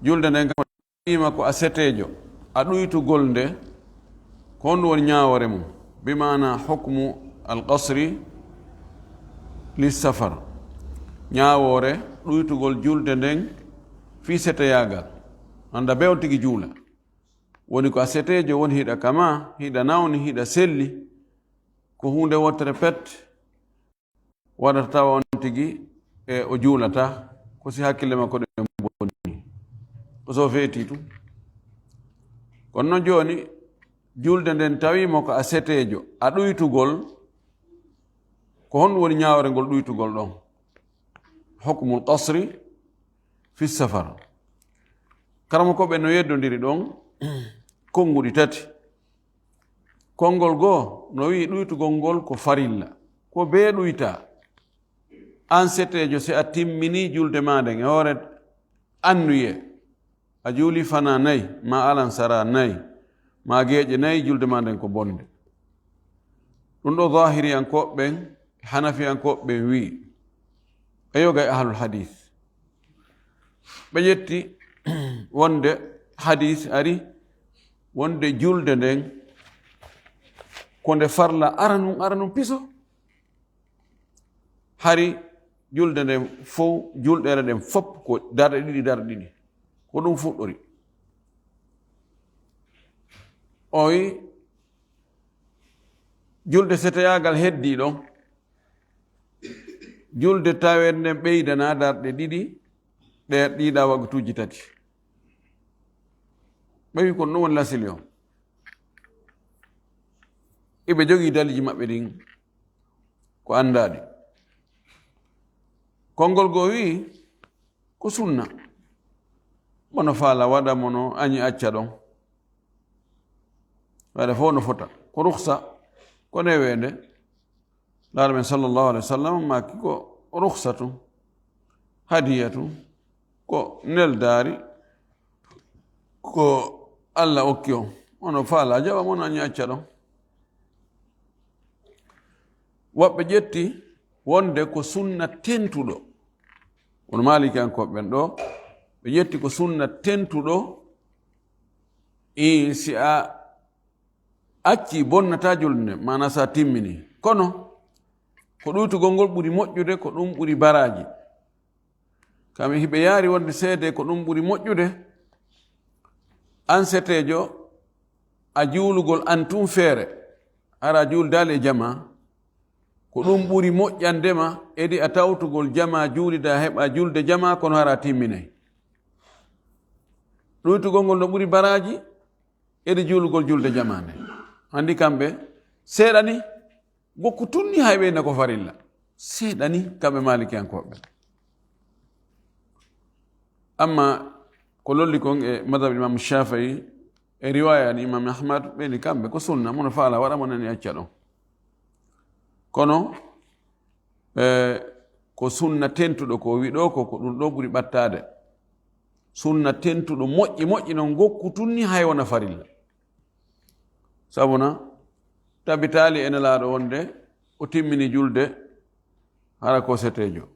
julde nden kam ima ko a setejo a ɗuytugol nde ko honɗum woni ñawore mum bimana hukmu alqasri lissafar ñawore ɗuytugol julde nden fi seteyagal anda be on tigi juula woni ko a setejo woni hiɗa kama hiɗa nawni hiɗa selli ko hunde wottere pet waɗata tawa on tigi o juulata ko si hakkille makko ɗe bonni ko so feeti tu kono noon joni julde nden tawimo ko a setejo a ɗuytugol ko honɗum woni ñawore ngol ɗuytugol ɗon hukmul qasri fi safar karama koɓe no yeddodiri ɗon konguɗi tati konngol goo no wi ɗuytugol ngol ko farilla ko be ɗuyta an setejo si a timmini julde maɗen e hoore annuye a juuli fana nayi ma alan sara nayi ma geeƴe nayi julde maɗen ko bonde ɗum ɗo zahiriyankoɓɓen hanafiyankoɓɓen wi e yoga e ahlul hadis ɓe ƴetti wonde hadis ari wonde julde nden ko nde farla aranum piso hari julde nden fof julɗere ɗen fop ko darɗe ɗiɗi ko ɗum fuɗɗori o wi julde seteyagal heddi ɗon julde tawede nden ɓeydana darɗe ɗiɗi ɗe ɗiɗa wagtuji tati ɓe wi kon ɗum woni lasili o iɓe jogii daliji maɓɓe ɗin ko anndaɗi konngol goo wi ko sunna mono faala waɗa mono añi acca ɗon waɗa fof no fota ko ruhsa ko newende laara men sallllahu alih wa sallam maki ko ruhsatu hadiyatu ko neldaari ko allah okki on ono faala jaɓa mono añi acca ɗon woɓɓe ƴetti wonde ko sunna tentuɗo wono maliki an koɓɓen ɗo ɓe ƴetti ko sunna tentuɗo si a acci bonnata julde nde mana sa timmini kono ko ɗuytugol ngol ɓuri moƴƴude ko ɗum ɓuri baraji kam hiɓe yaari wonde seede ko ɗum ɓuri moƴƴude an setejo a juulugol an tun feere ara juuldali e jama ko ɗum ɓuri moƴƴandema edi a tawtugol jama juulida heɓa julde jama kono hara timminayi ɗuytugol ngol no ɓuri baraji edi juulugol julde jama nde andi kamɓe seeɗani gokku tunni hay ɓeyna ko farilla seeɗani kamɓe malikiyankoɓe amma ko lolli kon e madhab imam Shafii e riwaya ni imam Ahmad ɓeni kamɓe ko sunna mono faala waɗa mo nani acca ɗon kono ko sunna tentuɗo ko wi ɗo ko ɗum ɗo ɓuri ɓattade sunna tentuɗo moƴƴi non gokku tunni hay wona farilla sabuna tabitali ene laaɗo wonde o timmini julde hara ko setejo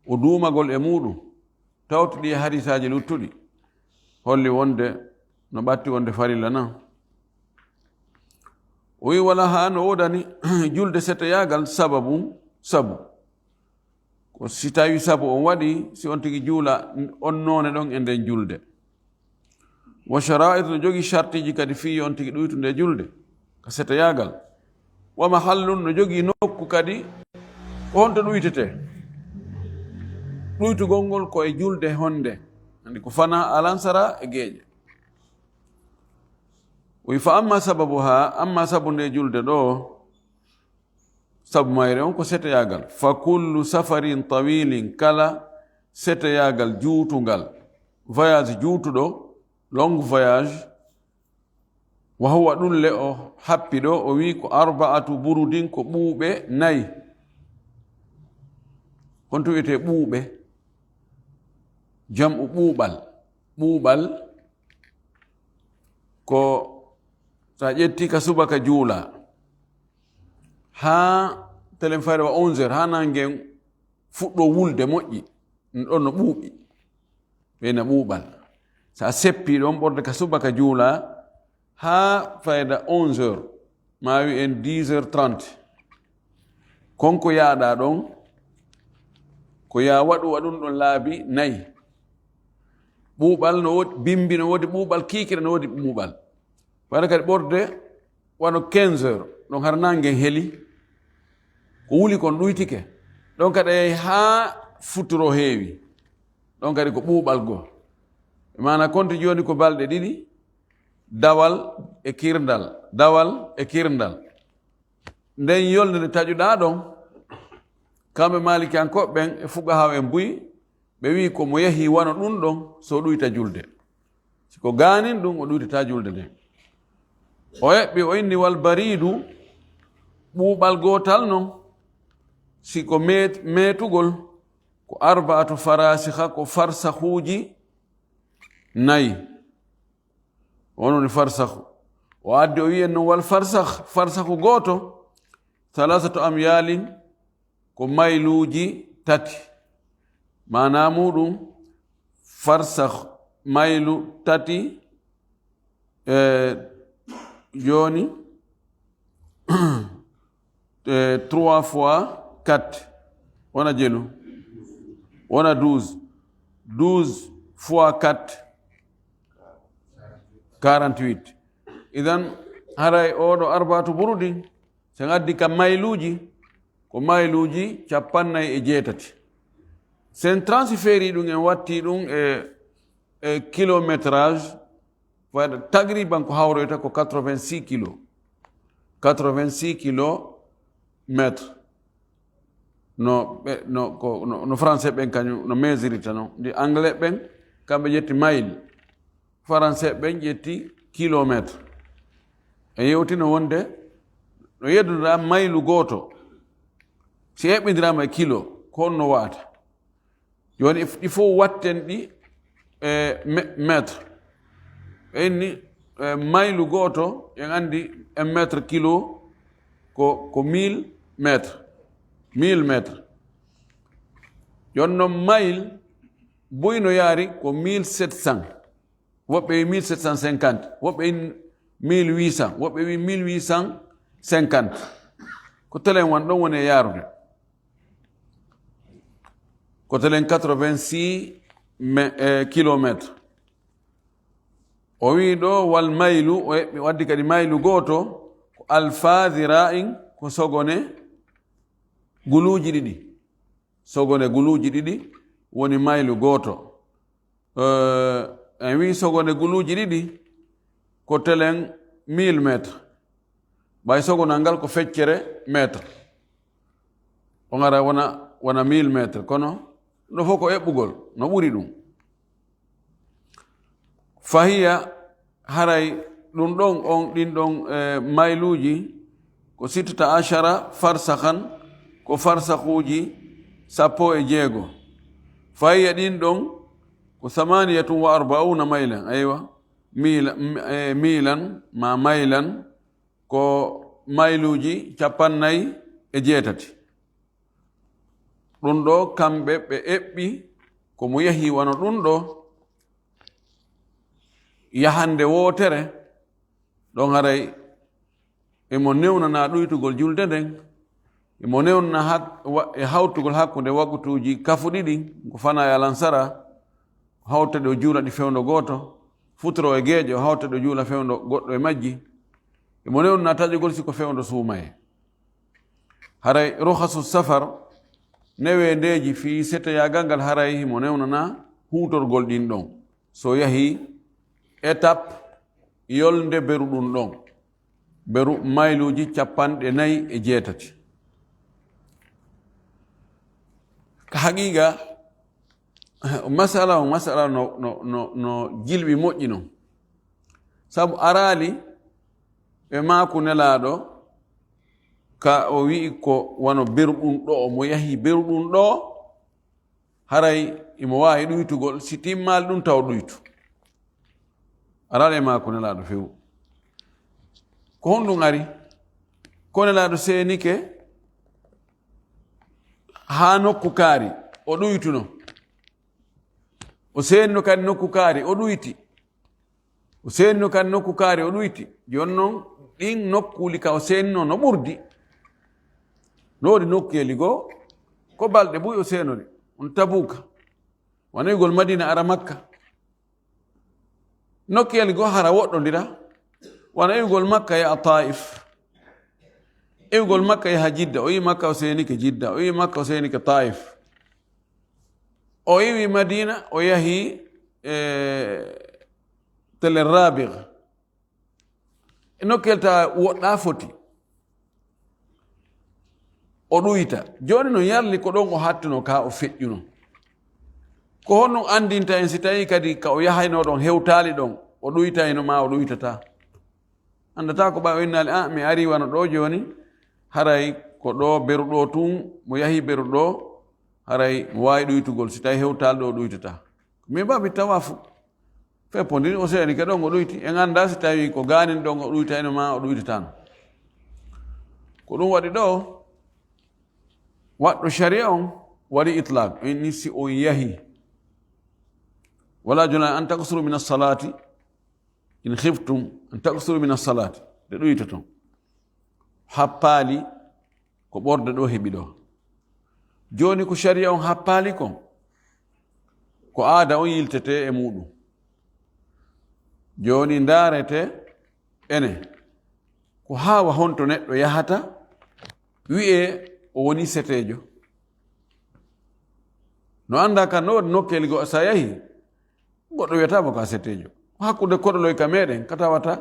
o duumagol e muɗum tawtuɗi e hadisaji luttuɗi holli wonde no ɓatti wonde farilla nan o wi wala ha no wodani julde seteyagal sabu ko si tawi sabu on waɗi si on tigi juula on noone ɗon e nden julde wa shara'it no jogii chartiji kadi fi on tigi ɗuytunde julde ko seteyagal wa mahallun no jogii nokku kadi ko honto ɗuytete ɗuytugol ngol ko e julde honde andi ko fana alansara e geeƴe wi fa amma sababu ha amma sabu nde julde ɗo sabu mayre on ko seteyagal fa kullu safarin tawilin kala seteyagal juutugal voyage juutuɗo long voyage wa huwa ɗum le o happi ɗo o wi ko arba'atu burudin ko ɓuuɓe nayi honto wiyete ɓuuɓe jam'u ɓuuɓal ko sa ƴetti ka subaka juula ha telen fayre wa 11 heures ha nangen fuɗɗo wulde moƴƴi ɗon no ɓuuɓi ɓeyna ɓuuɓal sa seppi ɗon ɓorde ka subaka juula ha fayda 11 heures ma wi en 10 heures 30 konko yaaɗa ɗon ko ya waɗu waɗum ɗon laabi 4 ɓuuɓal no wodi bimbi no wodi ɓuuɓal kiikire no wodi ɓuuɓal waɗa kadi ɓorde wano 15 heures ɗon har nangen heli ko wuli kon ɗuytike ɗon kadi yahi ha futuro heewi ɗon kadi ko ɓuuɓal goo mana konti joni ko balɗe ɗiɗi dawal e kirndal nden yolde nde taƴuɗa ɗon kamɓe malikiyankoɓe ɓen e fuqaha en buyi ɓe wi ko mo yahi wano ɗum ɗon so ɗuyta julde siko ganin ɗum o ɗuytata julde nden o heɓɓi o inni wal baridu ɓuuɓal gotal non siko metugol ko arba'atu farasiha ko farsahuji 4 wononi farsahu o addi o wiyen noon wal farsahu goto 3 amyalin ko mayluji 3 mana muɗum farsah maylu 3 joni 3 fois 4 wona jelu wona 12 fois 4 48 idan haray oɗo arbatu burudi sen addi ka mayluji ko mayluji 48 sen transféri ɗum en watti ɗum e kilométrage waɗa tagriban ko hawroyta ko 86 kilométre no français ɓen kañum no mesurita noon ndi anglais ɓen kamɓe ƴetti mile français ɓen ƴetti kilométre e yewtino wonde no yedduɗa maylu goto si heɓɓidirama e kilo ko honno wata joni ɗi fof watten ɗi e métre ɓenni maylu goto en andi 1 métre kilo ko 1000 métre jonnon mayl boyno yaari ko 1700 woɓɓe wi 1750 woɓɓe wi 1800 woɓɓe wi 1850 ko telen wan ɗon woni e yaarude ko telen 86 kilométre o wi ɗo wal maylu o heɓɓi waddi kadi maylu goto ko alfa dhira'in ko sogone guluji ɗiɗi woni maylu goto en wi sogone guluji ɗiɗi ko telen 1000 métre ɓay sogonal ngal ko feccere métre o gara wona 1000 métre kono ɗo fof ko eɓɓugol no ɓuri ɗum fahiya haray ɗum ɗon ɗin ɗon mayluji ko 16 farsahan ko farsahuji 16 fahiya ɗin ɗon ko 48 maylan aywa milan ma maylan ko mayluji 48 ɗum ɗo kamɓe ɓe eɓɓi ko mo yahi wano ɗum ɗo yahande wootere ɗon haray emo newnana ɗuytugol julde nden emo newnana e hawtugol hakkunde wagutuji kafuɗiɗi ko fana e alansara hawtade o juula ɗi fewndo goto futoro e geeƴo hawtade o juula fewndo goɗɗo e majji emo newnana taƴugol siko fewndo suumaye haray ruhasu safar newendeji fi settoyagal ngal haray mo newnana huutorgol ɗin ɗon so yahi étape yolde beru ɗum ɗon beru mayluji 48 haqiqa masala no jilɓi moƴƴi non sabu arali ɓe maku nelaɗo ka o wi ko wano beru ɗum ɗo omo yahi beru ɗum ɗo haray imo wawi ɗuytugol si timmali ɗum taw ɗuytu arali e maku nelaɗo fewu ko honɗum ari ko nelaɗo senike ha nokku kaari o ɗuytuno o senno kadi nokku kaari o ɗuyti o senno kadi nokku kaari o ɗuyti joni noon ɗin nokkuli ka o senno no ɓurdi no waɗi nokkeli goo ko balɗe ɓuy o senori on Tabuka wanaygol Madina ara Makka nokkeli goo hara woɗɗodira wanaygol Makka yaha Taif iwgol Makka yaha Jidda o yi Makka o senike Jidda o yi Makka o senike Taif o yiwi Madina o yahi Tel Rabigh nokkel ta woɗɗa foti o ɗuyta joni no yarli ko ɗon o hattuno ka o feƴƴuno ko honno andinta en si tawi kadi ka o yahayno ɗon hewtali ɗon o ɗuytayno ma o ɗuytata andata ko ɓa o innali mi ari wano ɗo joni haray ko ɗo beruɗo tun mo yahi beruɗo haray mo wawi ɗuytugol si tawi hewtal ɗo o ɗuytata min ba mi tawa fu feppodini o seni ke ɗon o ɗuyti en anda si tawi ko ganin ɗon o ɗuytayno ma o ɗuytatano ko ɗum waɗi ɗo waɗɗo sharia on waɗi itlaq inni si o yahi wala juna an taksuru min as-salati in khiftum an taksuru min as-salati de ɗuyta ton happali ko ɓorde ɗo heɓi ɗo joni ko sharia on happali kon ko aada on yiltete e muɗum joni ndarete ene ko hawa honto neɗɗo yahata wi'e o woni setejo no anda kan no waɗi nokkeli go sa yahi goɗɗo wiyatamo ka setejo hakkude koɗoloy ka meɗen ka tawata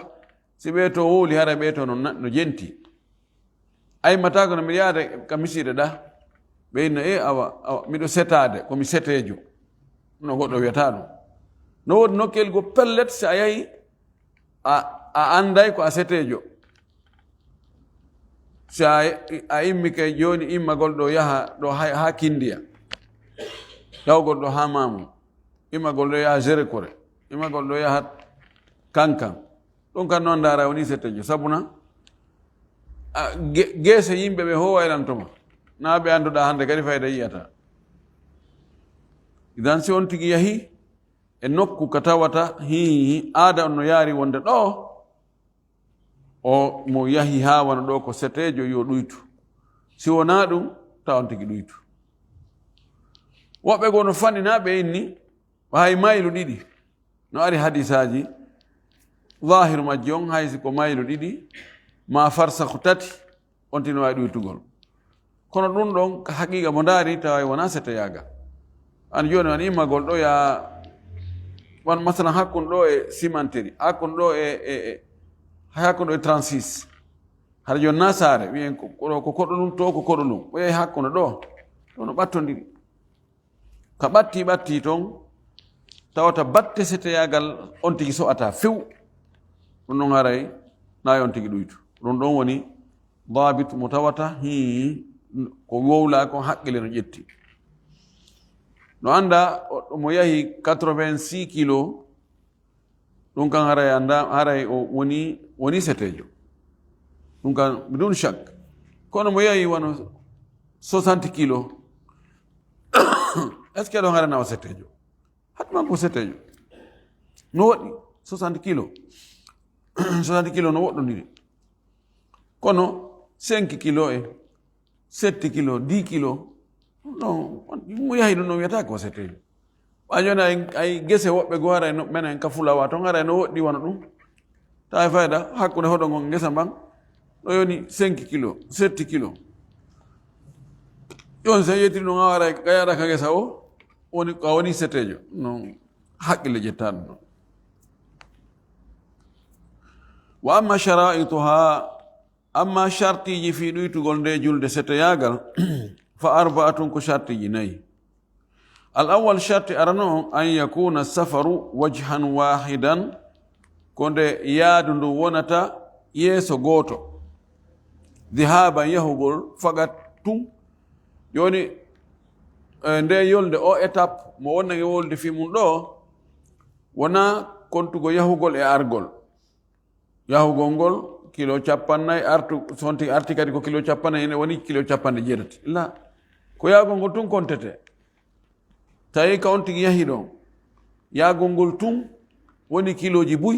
si ɓe to wowli hara ɓe to no jenti aymatako no mbiɗa yaade ka misiɗe ɗa ɓe inno awa miɗo setade komi setejo no goɗɗo wiyata ɗum no woodi nokkeli go pellet si a yahi a anday ko a setejo si a immi kay joni immagol ɗo yaha ɗo ha Kindiya yawgol ɗo ha Mamu immagol ɗo yaha Gérekore immagol ɗo yaha Kankan ɗum kan noon ndara woni setejo sabuna geese yimɓe ɓe ho waylantoma na ɓe annduɗa hande kadi fayda yiyata idan si on tigi yahi e nokku ka tawata aada on no yaari wonde ɗo o mo yahi ha wona ɗo ko setejo yo ɗuytu si wona ɗum ta on tigi ɗuytu woɓɓe goo no fanɗinaɓe inni hay maylu ɗiɗi no ari hadisaji zahiru majji on haysi ko maylu ɗiɗi ma farsahu tati on tino wawi ɗuytugol kono ɗum ɗon haqiqa mo daari tawa wona seteyaga an joni an immagol ɗo ya wan masalan hakkun ɗo e cimenterie hakkun ɗo hakkude e 36 hara joni na saare wiyen ko koɗo ɗum to ko koɗo ɗum o yehi hakkude ɗo to no ɓattodiri ka ɓatti toon tawata batte seteyagal on tigi so'ata few ɗum ɗon haray nayi on tigi ɗuytu ɗum ɗon woni dabit mo tawata ko wowla ko haqqile no ƴetti no anda mo yahi 86 kilo ɗum kan haray o woni setejo ɗum kan bidun shak kono mo yahi wano 60 kilo est ce que ɗon hara nawa setejo hatman ko setejo no waɗi 60 kilo 60 kilo no woɗɗodiri kono 5 kilo 7 kilo 10 kilo non mo yahi ɗum no wiyata ko setejo ɓa joni ay gese woɓɓe go haray menen ka Fulawa ton haray no woɗɗi wona ɗum tawi fayda hakkude hoɗo ngon gesa mban ɗo yoni 5 kilo 7 kilo ƴon sen yettiri ɗum a waray ka yaɗa ka gesa o a woni setejo non haqqille ƴetta ɗum ɗon wa amma sharaituha amma shartiji fi ɗuytugol nde julde seteyagal fa arbaatun ko shartiji nayi al awwal sharti arano an yakuna safaru wajhan wahidan ko nde yaadu ndu wonata yeeso gooto dhihaban yahugol fagat tum joni nde yolde o étape mo wonnange wolde fi mum ɗo wona kontugo yahugol e argol yahugol ngol kilo 50 sonti arti kadi ko kilo 50 ene woni kilo 70 la ko yahugol ngol tun kontete tawi ka on tigi yahi ɗon yaagol ngol tun woni kiloji buy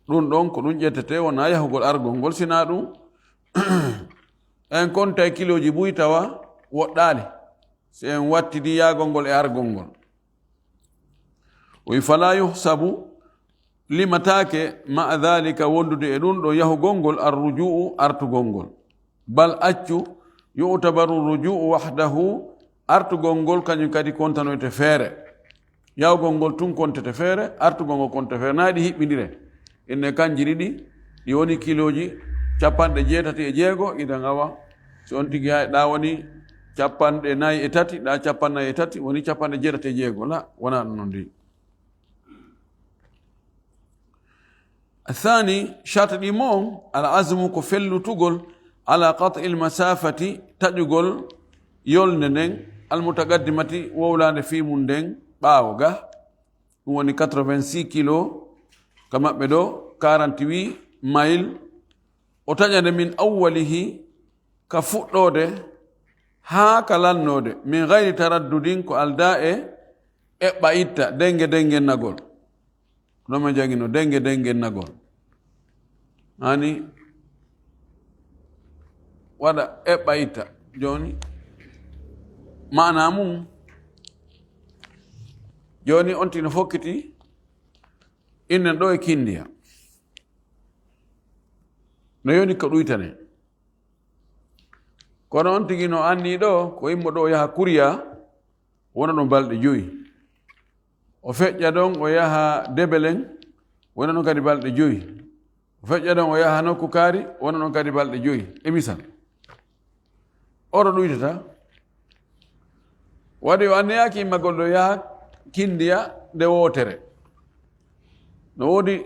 ɗum ɗon ko ɗum ƴettete wona yahugol argol ngol sina ɗum en konta e kiloji buy tawa woɗɗali si en wattidi yaagol ngol e argol ngol oyi fala yuhsabu limatake ma dhalika wondude e ɗum ɗo yahugol ngol arrujuu artugol ngol bal accu yu'tabaru rujuu wahdahu artugol ngol kañum kadi kontanoyte feere yahugol ngol tun kontete feere artugol ngol konte feere naɗi hiɓɓidire inne kanji ɗiɗi ɗi woni kiloji 86 idan awa so on tigi ɗa woni 43 ɗa 43 woni 86 la wona ɗum non ndi الثاني شرط الإمام العزم كفل تقول على قطع المسافة تجول يولنن المتقدمة وولان في مندن باوغا هو 86 كيلو كما بدو 48 مايل وتجد من أوله كفؤلود ها كلانود من غير تردد كالداء بايتا دنگه نغول لما جاغينو دنگه نغول ani waɗa eɓɓayta joni mana mum joni on tino fokkiti innen ɗo e kindiya no yoni ko ɗuytane kono on tigi no anni ɗo ko yimmo ɗo yaha kuriya wona ɗo balɗe 5 o feƴƴa ɗon o yaha debelen wona ɗon kadi balɗe 5 feƴƴa ɗon o yaha nokku kaari wona ɗon kadi balɗe 5 e misal oɗo ɗuytata waɗi o anniyaki immagol ɗo yaha kindiya nde wootere no woodi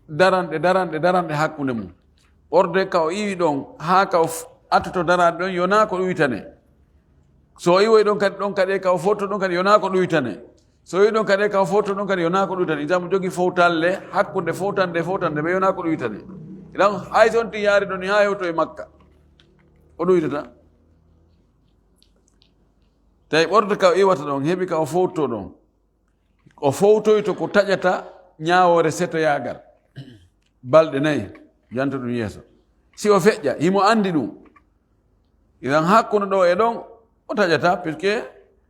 daranɗe hakkunde mum orde ka o iwi ɗon haa ka o attoto daraɗe ɗon yona ko ɗuytane so o iwoy ɗon kadi ka o fotto ɗon kadi yona ko ɗuytane so yi ɗon kadi ka o fotto ɗon kadi yona ko ɗuytane idan jogi fowtalle hakkunde fowtande ɓe yona ko ɗuytane idan hay so on ti yaari ɗon ha hewto e makka o ɗuytata tawi ɓorde ka o iwata ɗon heɓi ka o fowto ɗon o fowtoyto ko taƴata ñawore setoyagal balɗe 4 janta ɗum yeeso si o feƴƴa himo andi ɗum idan hakkude ɗo e ɗon o taƴata puisque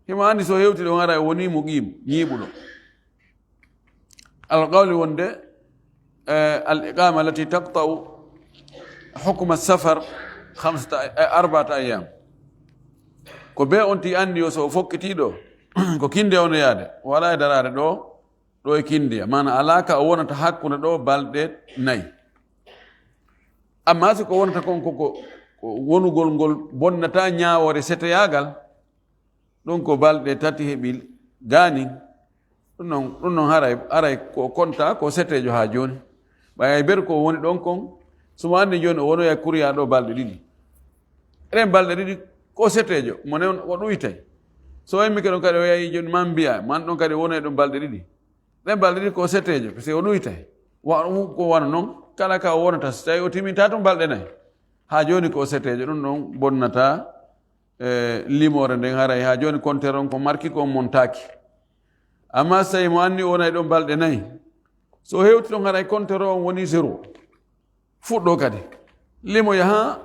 himo andi so hewti ɗon ara woni mo ñiiɓuɗo alqawli wonde al-iqama allati taqta'u hukma as-safar 4 ayyam ko be on ti andi o so fokkitiɗo ko kinde ono yaade wala e darare ɗo e kindiya mana alaka o wonata hakkude ɗo balɗe 4 amma si ko wonata kon ko wonugol ngol bonnata ñawore setoyagal ɗum ko balɗe 3 heɓi gaani ɗum noon haray ko konta ko setejo ha joni ɓaya ber ko woni ɗon kon somo anndi joni o wonoya kuriya ɗo balɗe 2 enen balɗe 2 ko setejo mone o ɗuytay so waymi ke ɗon kadi o yahi joni man mbiya man ɗon kadi wonoye ɗum balɗe 2 ɗen balɗe 2 ko setejo parce que o ɗuytay ko wana noon kala ka o wonata so tawi o timinta tun balɗe 4 ha joni ko setejo ɗum ɗon bonnata limore nden haray ha joni compteur on ko marki ko montaki amma so tawi mo anni o wonayi ɗon balɗe 4 so hewti ɗon haray compteur on woni 0 fuɗɗo kadi limo yaha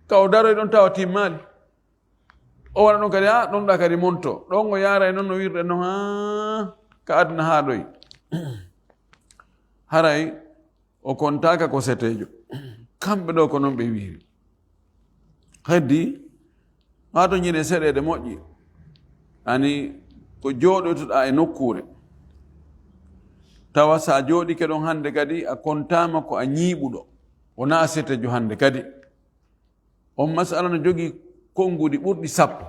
ka o daroy ɗon tawa timmali o waɗa ɗon kadi ɗon ɗa kadi monto ɗon o yaray noon no wirɗe noon ha ka aduna ha ɗoy haray o kontaka ko setejo kamɓe ɗo ko noon ɓe wiri heddi ha to ñine seɗede moƴƴi ani ko jooɗotoɗa e nokkure tawa sa jooɗike ɗon hande kadi a kontama ko a ñiiɓuɗo wona setejo hande kadi on masala no jogii konngudi ɓurɗi 10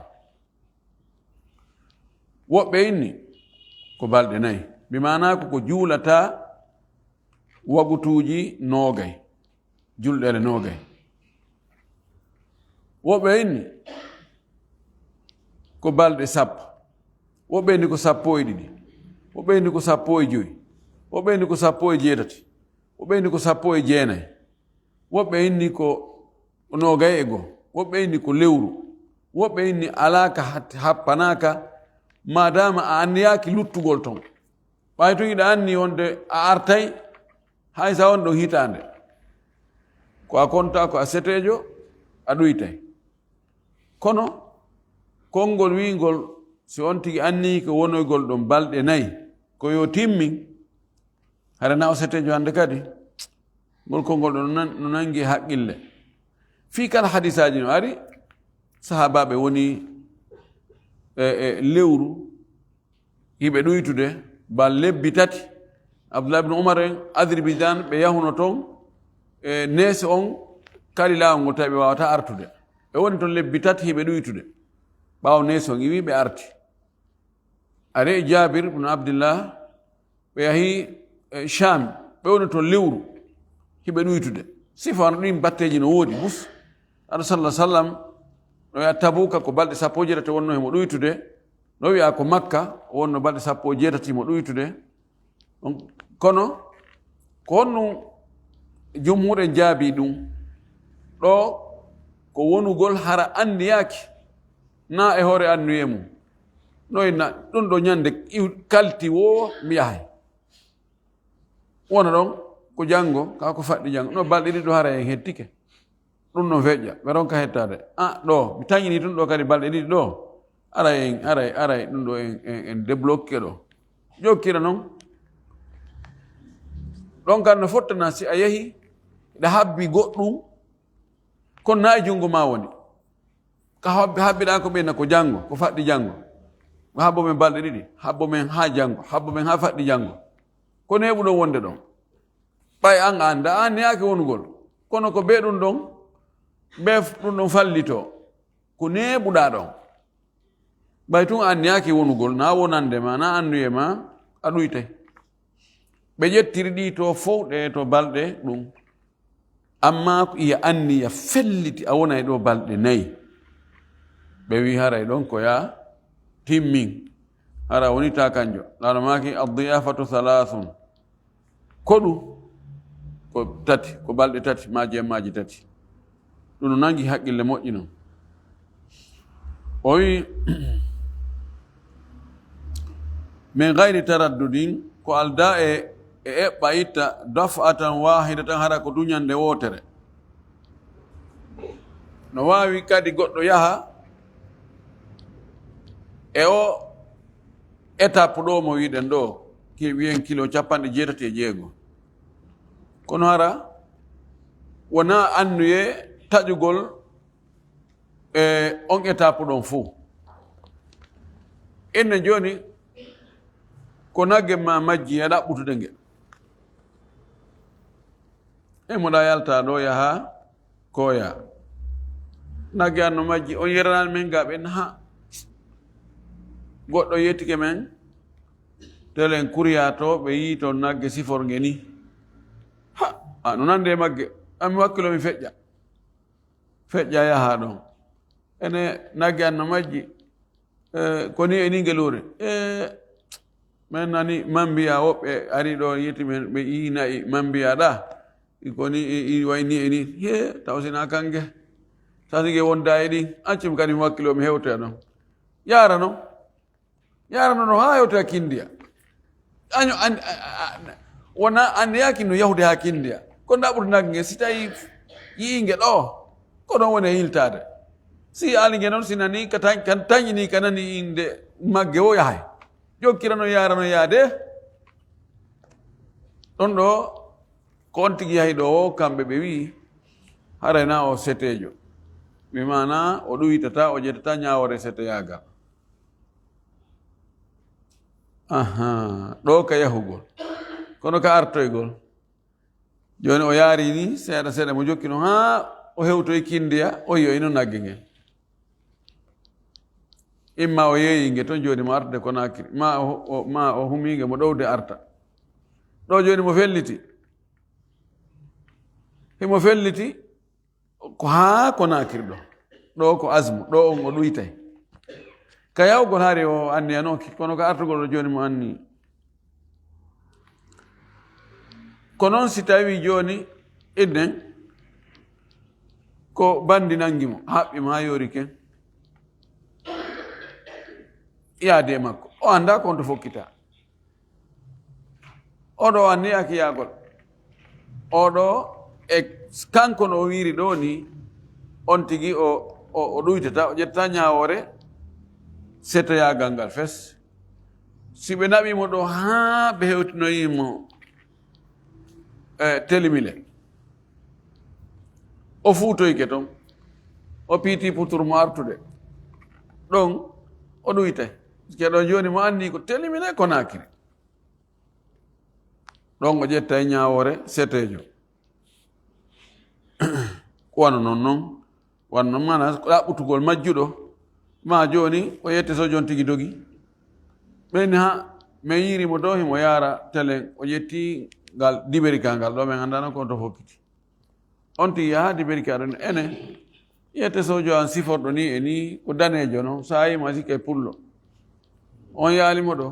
woɓɓe inni ko balɗe 4 bimanako ko juulata wagutuji 20 julɗere 20 woɓɓe inni ko balɗe 10 woɓɓe inni ko 12 woɓɓe inni ko 15 woɓɓe inni ko 17 woɓɓe inni ko 19 woɓɓe inni ko 21 woɓɓe inni ko lewru woɓɓe inni alaka happanaka madama a anniyaki luttugol ton ɓay to yiɗa anni wonde a artay hay sa won ɗo hitande ko a konta ko a setejo a ɗuytay kono konngol wingol si on tigi anni ko wonoygol ɗon balɗe 4 ko yo timmin hara na o setejo hande kadi ngol konngol ɗo no nangi haqqille fi kala hadisaji no ari sahabaɓe woni lewru hiɓe ɗuytude bal lebbi 3 abdoulah ibne oumar en adribidan ɓe yahuno toon neese on kali lawol ngol tawi ɓe wawata artude ɓe woni toon lebbi 3 hiɓe ɗuytude ɓawo neese on iwi ɓe arti are jabir ibne abdillah ɓe yahi sham ɓe woni toon lewru hiɓe ɗuytude sifano ɗin batteji no woodi bus aɗa sallah sallam no wiya tabuka ko balɗe 17 wonno hemo ɗuytude no wiya ko makka wonno balɗe 18 mo ɗuytude kono ko honɗum jumhuur en jaabi ɗum ɗo ko wonugol hara andiyaki na e hoore annuye mum noyna ɗum ɗo ñande kalti wo mi yahay wona ɗon ko janngo ka ko faɗɗi janngo no balɗe ɗiɗo hara en hettike ɗum no feƴƴa ɓe ronka hettade ɗo mi tañini ɗum ɗo kadi balɗe ɗiɗi ɗo aray ɗum ɗo en débloqué ɗo jokkira noon ɗon kan no fottana si a yehi ɗa habbi goɗɗum kono na e junngo ma woni ka habbiɗa ko ɓeyna ko janngo ko faɗɗi janngo habbo men balɗe ɗiɗi habbo men ha janngo habbo men ha faɗɗi janngo kono heɓuɗo wonde ɗon ɓay an anda an neyake wonugol kono ko ɓe ɗum ɗon ɓe ɗum ɗon fallito ko neɓuɗa ɗon ɓay tun an neyake wonugol na wonande ma na annuye ma a ɗuytay ɓe ƴettiri ɗi to fof ɗe to balɗe ɗum amma iya anni ya felliti a wonay ɗo balɗe 4 ɓe wi haray ɗon ko ya timmin hara wonita kanjo laano maki addiyafatu 3 koɗu ko 3 ko balɗe 3 ma jemmaji 3 ɗum no nangi haqqille moƴƴi noon o wi min gayri taraddudin ko alda e eɓɓa itta daf'atan wahidatan hara ko duñande wotere no wawi kadi goɗɗo yaha e o étape ɗo mo wiɗen ɗo ki wiyen kilo 86 kono hara wona annuye taƴugol e on étape ɗon fuu enne joni ko nagge ma majji a ɗaɓɓutude nge e moɗa yalta ɗo yaha koya nagge anno majji on yeranani men ga ɓen ha goɗɗo yettike men telen kuriya to ɓe yi to nagge siforge ni no nande magge ami wakkilo mi feƴƴa yaha ɗon ene nagge anno majji koni eni ngelure men nani man mbiya woɓɓe ari ɗo yetti men ɓe inayi man mbiya ɗa koni wayni eni he tawsina kange tasige wonda e ɗin accumi kadi mi wakkilo mi hewtoya ɗon yarano no ha hewtoya kindiya año wona andiyaki no yahude ha kindiya ko ɗaɓɓude nagge si tawi yiinge ɗo ko ɗon woni e hiltade si alige noon si nani kan tañini ka nani inde magge o yahay jokkirano yarano yaade ɗon ɗo ko on tigi yahi ɗo o kamɓe ɓe wi harayna o setejo mi mana o ɗuytata o ƴettata ñawore seteyagal ɗo ka yahugol kono ka artoygol joni o yaari ni seeɗa seeɗa mo jokki no ha o hewtoye kindiya o yiyo ino nagge ngel imma o yeeyinge toon joni mo artude Konakiri ma o huminge mo ɗowde arta ɗo joni mo felliti himo felliti ko ha Konakiri ɗo ko asmu ɗo on o ɗuytay ka yawgol haari o anniyanoki kono ka artugol ɗo joni mo anni ko noon si tawi joni innen ko bandi nangi mo haɓɓimo ha yoori ken yaade makko o anda konto fokkita oɗo anni akiyagol oɗo e kanko no wiri ɗo ni on tigi o ɗuytata o ƴetta ñawore setoyagal ngal fes si ɓe naɓimo ɗo ha ɓe hewtinoyimo telimile o fuutoyke toon o piiti putur mo artude ɗon o ɗuytay keɗo joni mo anni ko telimile ko nakiri ɗon o ƴetta e ñawore setejo wano noon wanno mana ɗaɓɓutugol majjuɗo ma joni o yette so jon tigi dogi ɓeni ha min yirimo dow himo yara télé o ƴetti ngal dibérika ngal ɗo min andano konto fokkiti on tigi yaha dibérika ɗon ene yette sojo an siforɗo ni e ni ko danejo no sa yima sikke pullo on yaalimo ɗo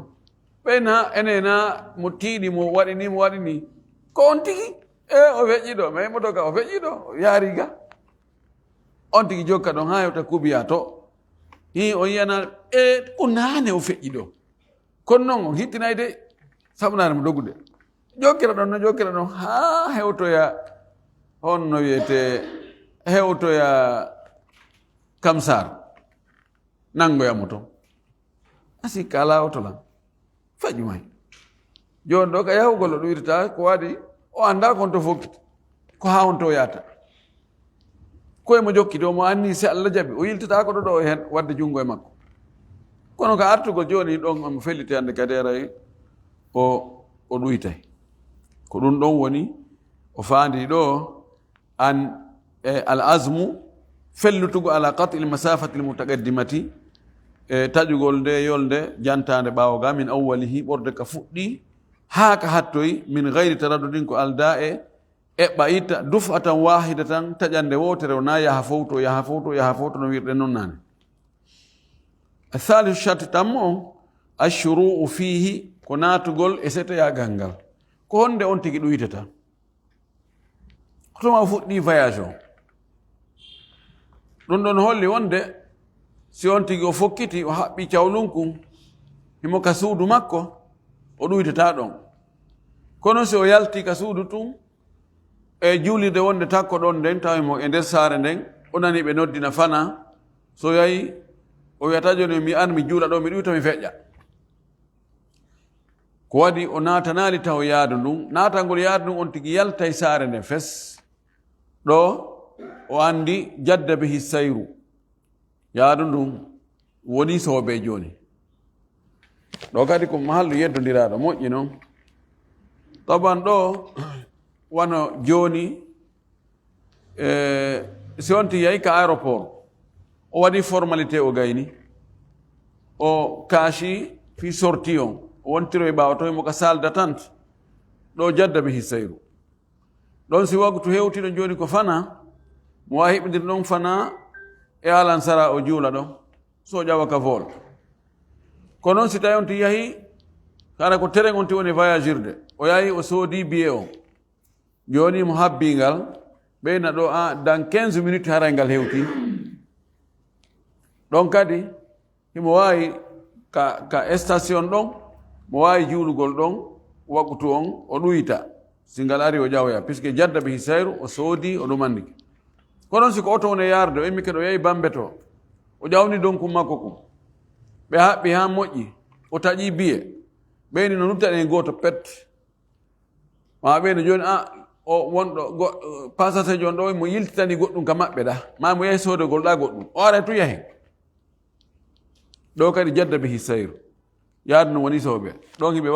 ɓen ha enena mo tiiɗi mo waɗini ko on tigi o feƴƴi ɗo mais mo doga o feƴƴi ɗo o yaariga on tigi jokka ɗon ha hewta kubiya to on yiyana ko nane o feƴƴi ɗo kono noon on hittinay de saɓunare mo dogude jokkira ɗon ha hewtoya honno wiyete hewtoya kamsar nangoyamo toon asi kala otolan faƴumay joni ɗo ka yahugol o ɗoytata ko waɗi o anda konto fokkiti ko ha on to yata koye mo jokkiti omo anni si Allah jaɓi o yiltata ko ɗo hen wadde jungo e makko kono ka artugol joni ɗon omo felliti hande kadi aray o ɗuytay ko ɗum ɗon woni o faandi ɗo an al azmu fellutugo ala qat'i l masafati l mutaqaddimati taƴugol nde yolde jantande ɓawoga min awwalihi ɓorde ka fuɗɗi ha ka hattoyi min gayri taraddudin ko alda e eɓɓa itta dufatan wahida tan taƴande wotere wona yaha fowto no wirɗen noon nane athalithu shart tammo on ashuruu fihi ko natugol e setoyagal ngal ko honde on tigi ɗuytata kotoma fuɗɗi voyage o ɗum ɗon holli wonde si on tigi o fokkiti o haɓɓi cawlunkum himo ka suudu makko o ɗuytata ɗon kono si o yalti ka suudu tun e juulirde wonde takko ɗon nden tawimo e nder saare nden o nani ɓe noddina fana so yahi o wiyata joni mi an mi juula ɗo mi ɗuyta mi feƴƴa ko waɗi o natanali taw yaadu ndun natangol yaadu ndun on tigi yaltay saare nde fes ɗo o andi jadda bihi sayru yaadu ndun woni soobe joni ɗo kadi ko mahallu yeddodiraɗo moƴƴi noon taban ɗo wano joni si on tigi yahi ka aéroport o waɗi formalité o gayni o kaashi fi sorti on o wontiro e ɓaawa to mo ka salle d'attente ɗo jadda bihi sayru ɗon si waktu hewtiɗo joni ko fana mo wawi hiɓɓidir ɗon fana e alansara o juula ɗon so ƴawa ka vol ko noon si tawi on ti yahi kara ko terrain on ti woni voyagirde o yahi o soodi billet o joni mo habbingal ɓeyna ɗo dans 15 minutes haray ngal hewti ɗon kadi himo wawi ka station ɗon mo wawi juulugol ɗon waktu on o ɗuyta si ngal ari o ƴawoya puisque jadda ɓe hisayru o soodi o ɗumandiki kono siko oto wone yarde o immi kadi o yehi bambe to o ƴawni donkum makko kum ɓe haɓɓi ha moƴƴi o taƴi biye ɓeyni no nubtaɗen e goto pet ma ɓeyno joni o wonɗo passager on ɗo mo yiltitani goɗɗum ka maɓɓe ɗa ma mo yahi sodogol ɗa goɗɗum o ara tu yahen ɗo kadi jadda bihi sayru yaadu no woni soɓe ɗon hiɓe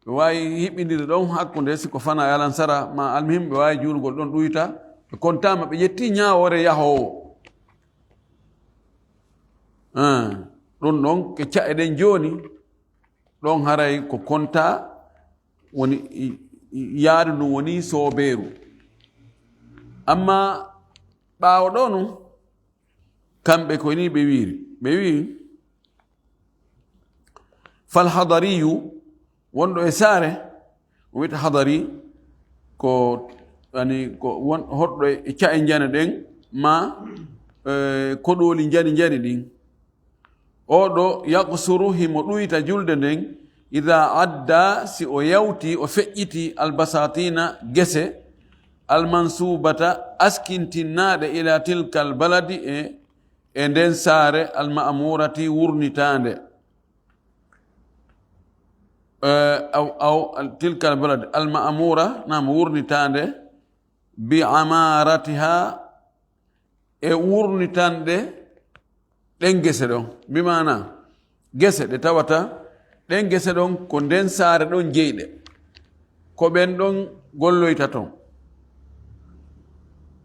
wawi hiɓɓidire ɗon hakkude siko fana e alansara ma almuhim ɓe wawi juulgol ɗon ɗuyta ɓe contama ɓe ƴetti ñawore yahowo ɗum ɗon ke caɗe ɗen joni ɗon haray ko konta woni yaadu ndu woni sobeeru amma ɓaawo ɗo nu kamɓe ko ni ɓe wiiri ɓe wi fal hadariyu wonɗo e saare o wiyta hadari ko ko hoɗɗo e ca'e jane ɗen ma koɗoli jani ɗin oɗo yaksuru himo ɗuyta julde nden ida adda si o yawti o feƴƴiti albasatina gese almansubata askintinnaɗe ila tilka albaladi e nden saare almamurati wurnitande aw tilka albaladi almamura nam wurnitande bi amaratiha e wurnitanɗe ɗen gese ɗon bimana gese ɗe tawata ɗen gese ɗon ko nden saare ɗon jeyɗe ko ɓen ɗon golloyta ton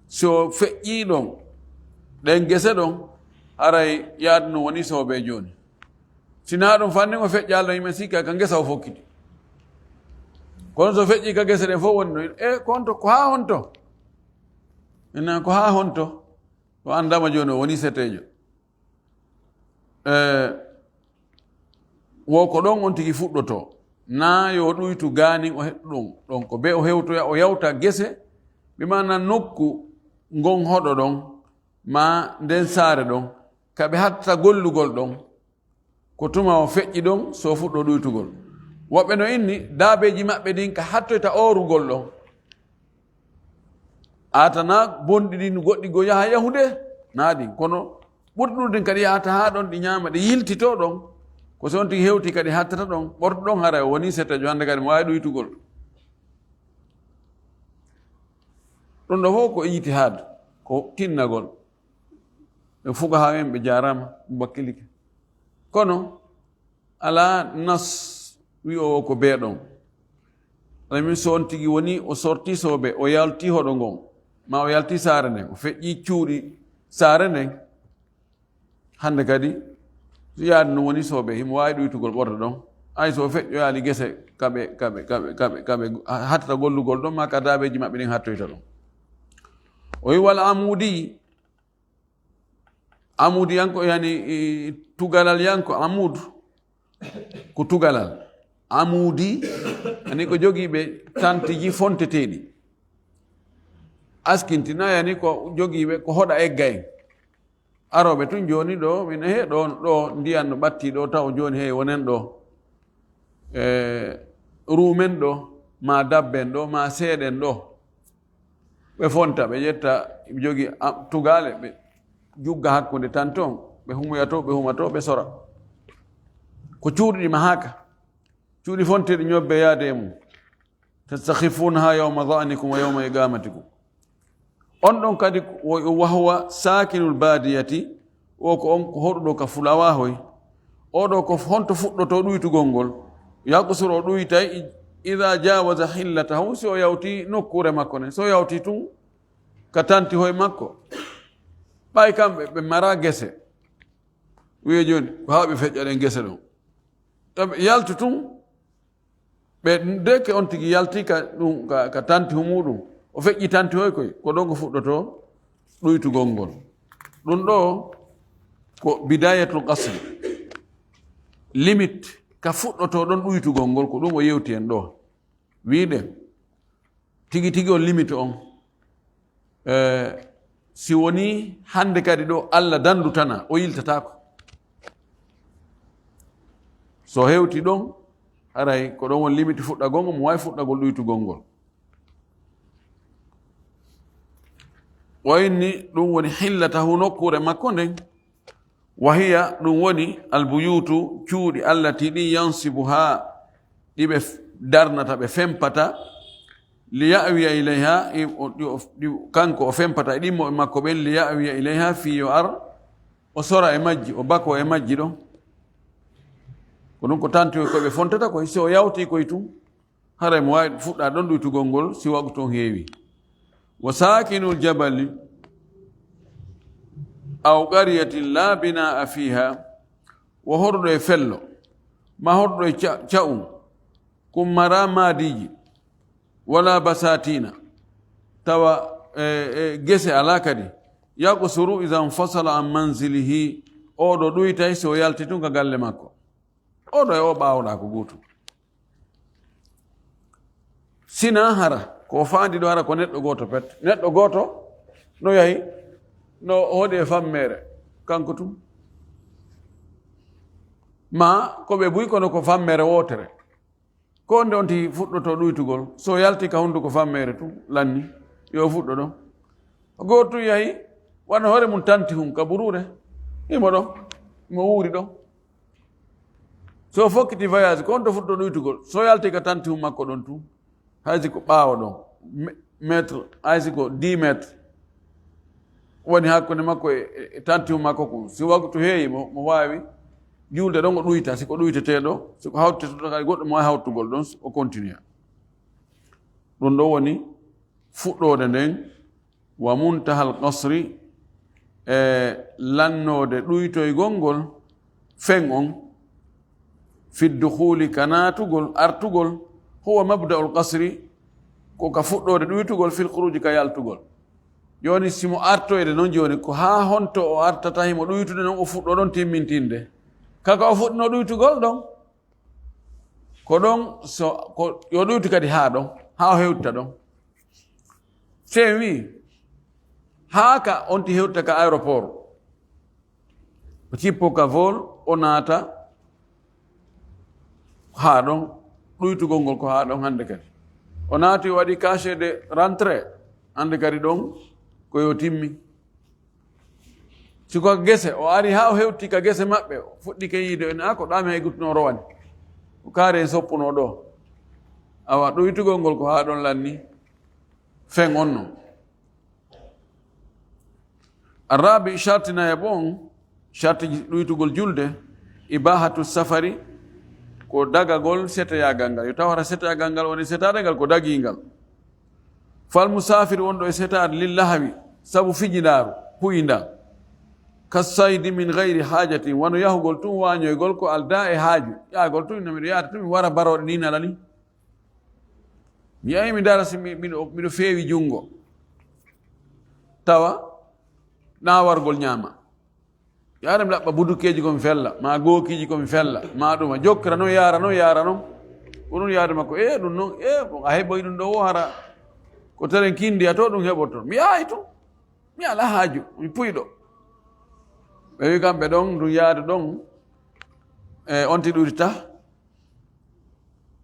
so feƴƴi ɗon ɗen gese ɗon haray yaadu no woni soobe jooni sina ɗum fanni o feƴƴalno yimɓe sikka ka ngesa o fokkiti kono so feƴƴi ka gese ɗen fof woni ɗo konto ko haa honto ina ko haa honto o andama jooni o woni setejo wo ko ɗon on tigi fuɗɗoto na yo ɗuytu gaani o heɗɗo ɗon ko be o hewtoya o yawta gese ɓimana nokku ngon hoɗo ɗon ma nden saare ɗon kaɓe hatta gollugol ɗon ko tuma o feƴƴi ɗon so fuɗɗo ɗuytugol woɓɓe no inni daabeji maɓɓe ɗin ka hattoyta oorugol ɗon atana bonɗi ɗin goɗɗi go yaha yahude naaɗin kono ɓurɗi ɗuɗin kadi yahata haa ɗon ɗi ñaama ɗi yiltito ɗon ko so on tigi hewti kadi hattata ɗon ɓorto ɗon hara woni settajo hannde kadi mo waawi ɗuytugol ɗum ɗo fof ko ijtihad ko tinnagol ɓe fugaha en ɓe jarama bakkilike kono ala nas wi o ko beeɗon alamin so on tigi woni o sorti soɓe o yalti hoɗo ngon ma o yalti saare nden o feƴƴi cuuɗi saare nden hannde kadi so yaadi no woni soɓe himo wawi ɗuytugol ɓorta ɗon ay so feƴƴoyali gese kaɓe hattata gollugol ɗon ma ka daabeji maɓɓe ɗin hattoyta ɗon o wi wal amudi yanko yani tugalal yanko amud ko tugalal amudi ani ko jogiiɓe tantiji fonteteɗi askintina yani ko jogiiɓe ko hoɗa egga en aroɓe tun joni ɗo min ɗo ndiyan no ɓatti ɗo taw joni hey wonen ɗo rumen ɗo ma dabben ɗo ma seeɗen ɗo ɓe fonta ɓe ƴetta ɓe jogi tugale ɓe jugga hakkude tan toon ɓe humuyato ɓe humato ɓe sora ko cuuɗi ɗi mahaka cuuɗi fonteɗi ñobbe yaade e mum tastakhifunaha yawma dhanikum wa yawma iqamatikum on ɗon kadi wahwa sakinul badiyati o ko on ko hoɗuɗo ka fulawahoy oɗo ko honto fuɗɗoto ɗuytugol ngol yakusuro o ɗuytay ida jawaza hillatahu si o yawti nokkure makko nen so yawti tun ka tanti hoye makko ɓay kamɓe ɓe mara gese wiye joni ko haaɓe feƴƴaɗen gese ɗon ɓe yaltu tun ɓe deke on tigi yalti ka ɗum ka tanti muɗum o feƴƴi tanti hoy koy ko ɗon ko fuɗɗoto ɗuytugol ngol ɗum ɗo ko bidayatul qasr limite ka fuɗɗoto ɗon ɗuytugol ngol ko ɗum o yewti en ɗo wiɗen tigi tigi on limite on si woni hande kadi ɗo Allah dandutana o yiltatako so hewti ɗon haray ko ɗon won limite fuɗɗagol ngol mo wawi fuɗɗagol ɗuytugol ngol wayni ɗum woni hillatahu nokkure makko nden wahiya ɗum woni albuyutu cuuɗi allati ɗi yansibu ha ɗiɓe darnata ɓe fempata liyawiya ilayha kanko o fempata e ɗimmo e makko ɓen liyawiya ilayha fiyo ar o sora e majji o bako e majji ɗon ko ɗum ko tanti koɓe fontata koy so o yawti koye tun haray mo wawi fuɗɗa ɗon ɗuytugol ngol si wagu ton heewi wa sakinul jabali aw qaryatin la binaa fiha wo horɗo e fello ma horɗo e ca'um kum mara maadiji wala basatina tawa gese ala kadi yaqsuru ida infasala an manzilihi oɗo ɗuytay so yalti tun ka galle makko oɗo e o ɓawɗa ko guutu sina hara ko faandi ɗo hara ko neɗɗo goto pet neɗɗo goto no yahi no hoɗi e fammere kanko tum ma ko ɓe buy kono ko fammere wotere ko nde onti fuɗɗoto ɗuytugol so yalti ka hunduko fammere tu lanni yo fuɗɗo ɗon goto yahi wana hoore mum tanti hum ka burure imo ɗon mo wuuri ɗon so fokkiti voyage ko on to fuɗɗo ɗuytugol so yalti ka tanti hum makko ɗon tu haysi ko ɓaawa ɗon métre haysi ko 10 métre woni hakkunde makko e tanti hum makko ko si waktu heewi mo waawi juulde ɗon o ɗuyta siko ɗuyteteɗo siko hawteteɗo kay goɗɗo mo wawi hawtugol ɗon o continue ɗum ɗo woni fuɗɗode nden wa muntahal qasri e lannode ɗuytoygol ngol fen on fi dukhuli ka naatugol artugol huwa mabda'ul qasri ko ka fuɗɗode ɗuytugol fil khuruji ka yaltugol joni simo artoyde noon joni ko ha honto o artata himo ɗuytude noon o fuɗɗo ɗon timmintinde kaka o fuɗɗino ɗuytugol ɗon ko ɗon so ko yo ɗuytu kadi ha ɗon ha o hewtta ɗon se wi haa ka onti hewtta ka aéroport o cippo ka vol o naata haa ɗon ɗuytugol ngol ko haa ɗon hannde kadi o naati o waɗi cachet de rentrée hannde kadi ɗon ko yo timmi siko gese o ari haa o hewti ka gese maɓɓe o fuɗɗi ke yiide en a ko ɗaami hay guttuno rowani o kaari en soppuno ɗo awa ɗuytugol ngol ko haa ɗon lanni fen on non arabi shartina e bon sharti ɗuytugol julde ibahatu safari ko dagagol setoyagal ngal yo taw hata setoyagal ngal woni setade ngal ko dagingal fal musafir wonɗo e setade lillahawi sabu fijinaaru huyinda kassaydi min gayri hajatin wano yahugol tun wañoygol ko alda e haaju yaagol tun no miɗo yaata tun mi wara baroɗe ni nala ni mi yahi mi dara si miɗo feewi jungo tawa na wargol ñaama yaara mi laɓɓa budukeji komi fella ma gookiji komi fella ma ɗuma jokkira noon yaara noon onon yaade makko ɗum noon a heɓoy ɗum ɗo o hara ko teren kindi a to ɗum heɓoton mi yaayi tun mi ala haaju mi puyɗo ɓe wi kamɓe ɗon ɗum yaade ɗon onti ɗurita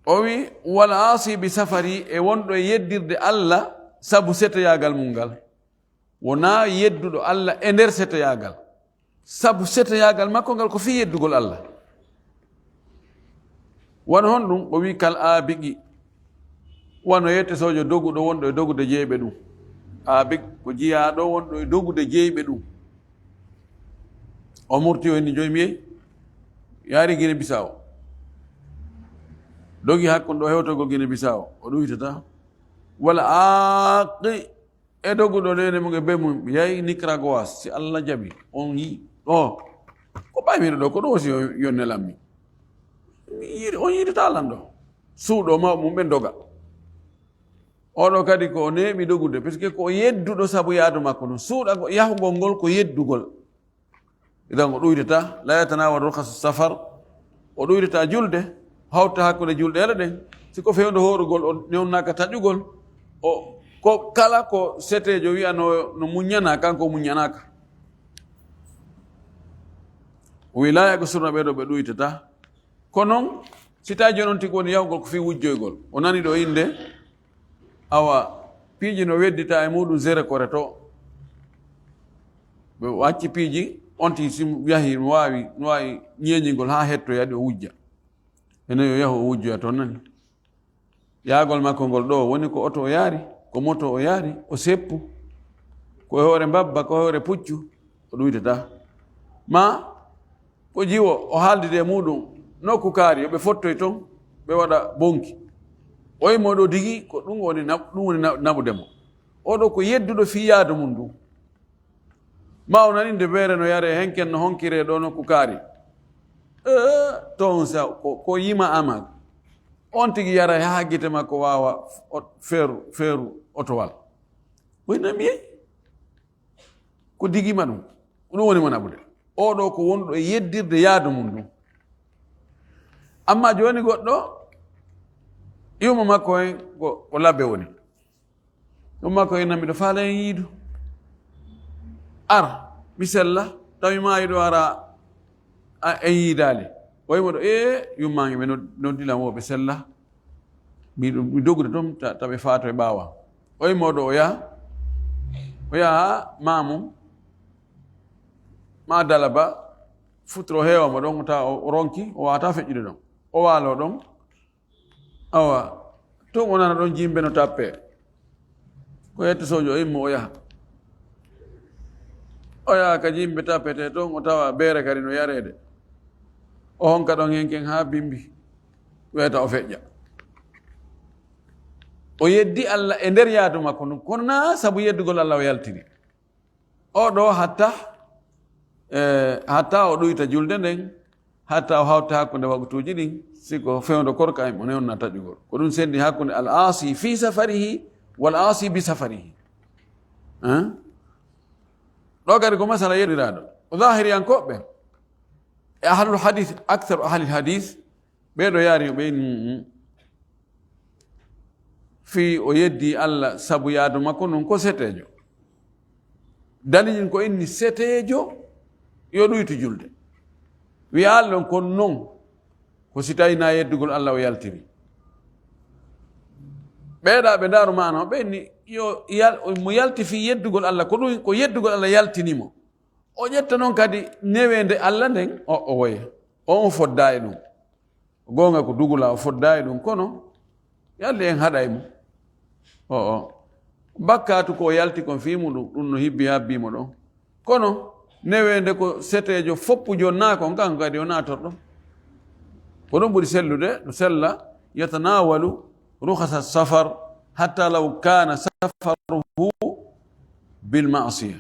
o wi wala asi bi safari e wonɗo e yeddirde Allah sabu setoyagal mum ngal wona yedduɗo Allah e nder setoyagal sabu setoyagal makko ngal ko fi yeddugol Allah wano hon ɗum o wi kal aabigi wano yette sojo doguɗo wonɗo e dogude jeyɓe ɗum aabig ko jiyaɗo wonɗo e dogude jeyɓe ɗum o murti o inni joyi mi yehi yaari Guinée Bissau dogi hakkunde o hewtogol Guinée Bissau o ɗuytata wala aaqi e doguɗo nene mum e be mum yahi Nicaragua si Allah jaɓi on yi ɗo ko ɓaymiɗo ɗo ko ɗo si yo nelammi on yiidata lan ɗo suuɗo mawɓe mum ɓe doga oɗo kadi ko neeɓi dogude par ce que ko yedduɗo sabu yaadu makko ɗum suuɗa yahugol ngol ko yeddugol idan o ɗuydata la yatanawal rukasu safar o ɗuydata julde hawta hakkude julɗe ele ɗen siko fewde hoorugol o newnnaka taƴugol o ko kala ko setejo wiya no muññana kanko muññanaka o wi la yagosurna ɓeɗo ɓe ɗuytata ko noon si tawi joni on tigi woni yahugol ko fi wujjoygol o nani ɗo inde awa piiji no weddita e muɗum zére kore to ɓe wacci piiji on tigi si yahi no wawi ñeeñigol ha hettoyade o wujja ene yo yahu o wujjoya toon nani yaagol makko ngol ɗo woni ko oto o yaari ko moto o yaari o seppu ko hoore mbabba ko hoore puccu o ɗuytata ma ko jiwo o haaldide muɗum nokku kaari yoɓe fottoy toon ɓe waɗa bonki oymo ɗo digi ko ɗum woni naɓudemo oɗo ko yedduɗo fi yaadu mum ndu ma o nani nde weere no yare henken no honkire ɗo nokku kaari toon sa ko yima ama on tigi yara ha gite makko wawa feeru otowal ɓoynami yeyi ko digima ɗum ɗum woni mo naɓude oɗo ko wonɗo e yeddirde yaadu mum ndu amma joni goɗɗo iwma makko hen ko labbe woni ɗum makko hen namiɗo faala hen yiidu ar mi sella tawi ma yiɗo ara en yiidali oymoɗo yummange ɓe noddilamoɓe sella mi dogude toon taɓe faato e ɓaawa oymoɗo o yaha mamum ma dalaba futoro heewamo ɗon tawa o ronki o wawata feƴƴude ɗon o waalo ɗon awa toon o nana ɗon jimbe no tappe ko hettosojo o immo o yaha ka jimbe tappete toon o tawa beere kadi no yarede o honka ɗon henken ha bimbi wiyata o feƴƴa o yeddi Allah e nder yaadu makko ɗum kono na sabu yeddugol Allah o yaltiri o ɗo hatta o ɗoyta julde nden hatta o hawta hakkunde waktuji ɗin siko fewndo korka en o newna taƴugol ko ɗum sendi hakkunde al asi fi safarihi wal asi bi safarihi ɗo kadi ko masala yeɗiraɗo o zahiriyankoɓe e ahlul hadith acteur ahlil hadith ɓeɗo yaari ɓe fi o yeddi Allah sabu yaadu makko non ko setejo dalilin ko inni setejo yo ɗoytu julde wiya Allah ɗon kon non ko si tawi na yeddugol Allah o yaltiri ɓeeɗa ɓe ndaaru mana o ɓenni mo yalti fi yeddugol Allah ko ɗum ko yeddugol Allah yaltinimo o ƴetta noon kadi newende Allah nden o woya on fodda e ɗum gonga ko dugula o fodda e ɗum kono yalli en haɗa e mum bakkatu ko yalti kon fimu ɗum no hibbi habbimo ɗon kono newende ko setejo foppu jonna kon kanko kadi o natorɗo ko ɗum ɓuri sellude ɗo sella yatanawalu rukhasa safar hatta law kana safaruhu bilmasiya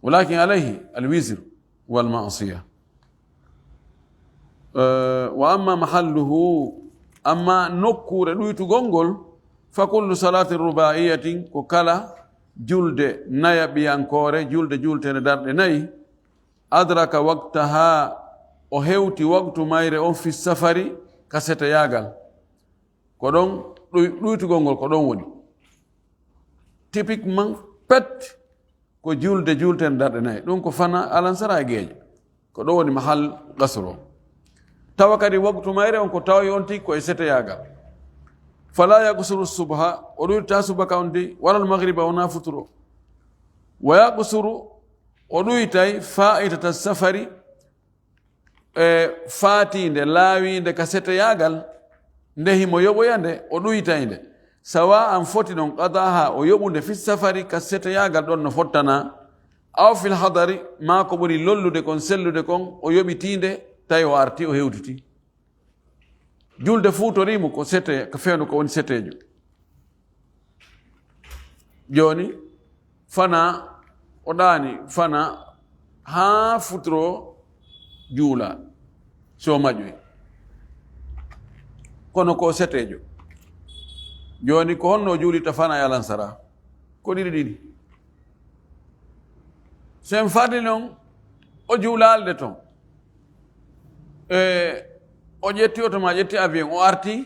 walakin alayhi alwizr walmasiya wa amma mahalluhu amma nokkure ɗuytugol ngol fa kullu salati rubaiyatin ko kala julde naya ɓiyankore jultene darɗe nayi adraka waqtaha o hewti waktu mayre on fi safari ka seteyagal ko ɗon ɗuytugol ngol ko ɗon woni typiquement pet ko jultene darɗe nayi ɗum ko fana alansara e geeƴo ko ɗon woni mahal gasro tawa kadi waktu mayre on ko tawi on tigi ko e seteyagal fala yaqsuru subha o ɗuyta subaka on di walal maghriba wona futuro wa yaqsuru o ɗuytay fa'itata safari fatinde laawinde ka seteyagal nde himo yoɓoyande o ɗuytayde sawa an foti ɗon qadaha o yoɓude fi safari ka seteyagal ɗon no fottana aw fil hadari ma ko ɓuri lollude kon sellude kon o yoɓitinde tawi o arti o hewtiti julde fuutorimo ko sete ko fewno ko woni setejo joni fana o ɗaani fana ha futuro juula so maƴoy kono ko setejo joni ko honno juulita fana e alansara ko ɗiɗi sen fardi noon o juulalde toon o ƴetti otoma ƴetti avion o arti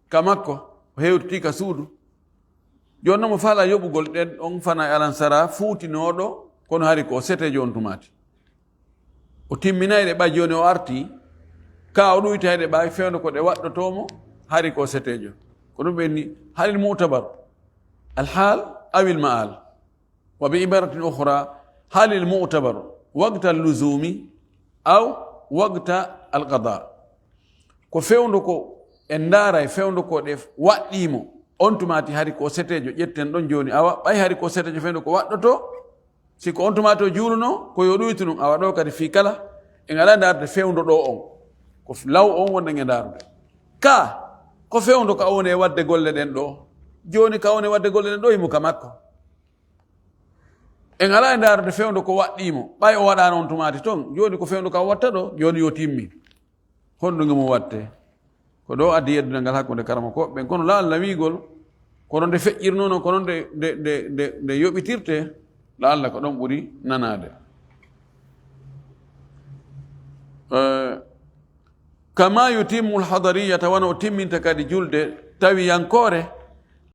ka makko o hewtiti ka suudu joni noon mo faala yoɓugol ɗen on fana e alansara fuutinoɗo kono hari ko setejo on tumati o timminayɗe ɓay joni o arti ka o ɗuytayɗe ɓay fewno ko ɗe waɗɗotomo hari ko setejo ko ɗum ɓenni halil mutabar alhal awil ma'al wa bi ibaratin ukhra halil mutabar waqta alluzumi aw waqta alqada ko fewndo ko en ndaara e fewndo ko ɗe waɗɗimo on tumati hari ko setejo ƴetten ɗon joni awa ɓay hari ko setejo fewndo ko waɗɗoto siko on tumati o juuluno ko yo ɗuytu ɗum awa ɗo kadi fi kala en ala ndaarde fewndo ɗo on ko law on wonɗen e ndaarude ka ko fewndo ka woni e wadde golle ɗen ɗo joni ka woni e wadde golle ɗen ɗo himo ka makko en ala e ndaarude fewndo ko waɗɗimo ɓay o waɗano on tumati toon joni ko fewndo ka watta ɗo joni yo timmi honɗuge mo watte ko ɗo addi yeddunal ngal hakkude karama koɓɓen kono la Allah wiigol kono nde feƴƴirnono kono nde yoɓitirte la Allah ko ɗon ɓuri nanade kama yutimmu lhadariyata wona o timminta kadi julde tawiyankore